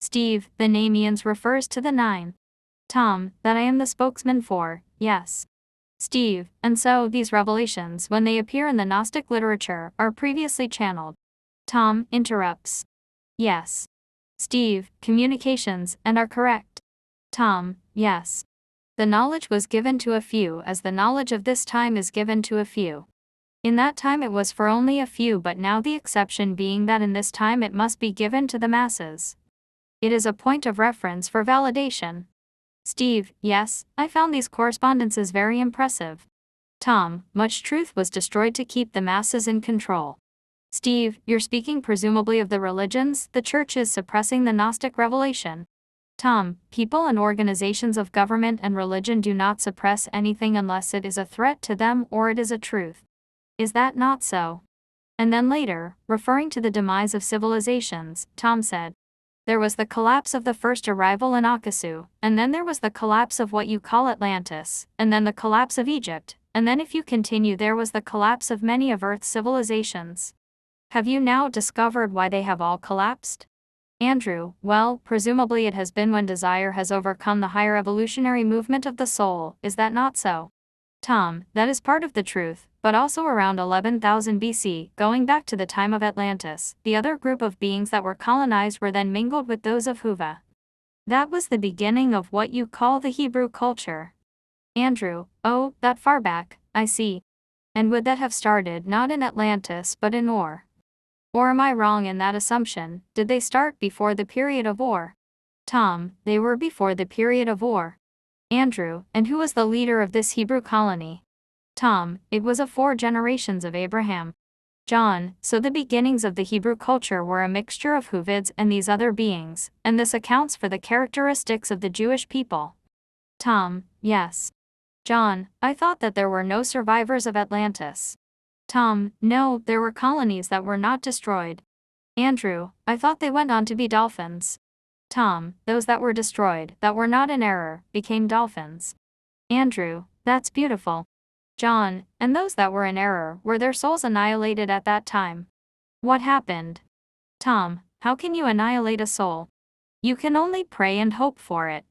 Steve, the Namians refers to the nine. Tom, that I am the spokesman for, yes. Steve, and so these revelations, when they appear in the Gnostic literature, are previously channeled. Tom interrupts. Yes. Steve, communications, and are correct. Tom, yes. The knowledge was given to a few as the knowledge of this time is given to a few. In that time it was for only a few, but now the exception being that in this time it must be given to the masses. It is a point of reference for validation. Steve, yes, I found these correspondences very impressive. Tom, much truth was destroyed to keep the masses in control. Steve, you're speaking presumably of the religions, the churches suppressing the Gnostic revelation. Tom, people and organizations of government and religion do not suppress anything unless it is a threat to them or it is a truth. Is that not so? And then later, referring to the demise of civilizations, Tom said, there was the collapse of the first arrival in Akasu, and then there was the collapse of what you call Atlantis, and then the collapse of Egypt, and then if you continue there was the collapse of many of Earth's civilizations. Have you now discovered why they have all collapsed? Andrew, well, presumably it has been when desire has overcome the higher evolutionary movement of the soul, is that not so? Tom, that is part of the truth, but also around 11,000 BC, going back to the time of Atlantis, the other group of beings that were colonized were then mingled with those of Huva. That was the beginning of what you call the Hebrew culture. Andrew, oh, that far back, I see. And would that have started not in Atlantis but in Ur? Or am I wrong in that assumption? Did they start before the period of Ur? Tom, they were before the period of Ur. Andrew, and who was the leader of this Hebrew colony? Tom, it was of 4 generations of Abraham. John, so the beginnings of the Hebrew culture were a mixture of Huvids and these other beings, and this accounts for the characteristics of the Jewish people. Tom, yes. John, I thought that there were no survivors of Atlantis. Tom, no, there were colonies that were not destroyed. Andrew, I thought they went on to be dolphins. Tom, those that were destroyed, that were not in error, became dolphins. Andrew, that's beautiful. John, and those that were in error, were their souls annihilated at that time? What happened? Tom, how can you annihilate a soul? You can only pray and hope for it.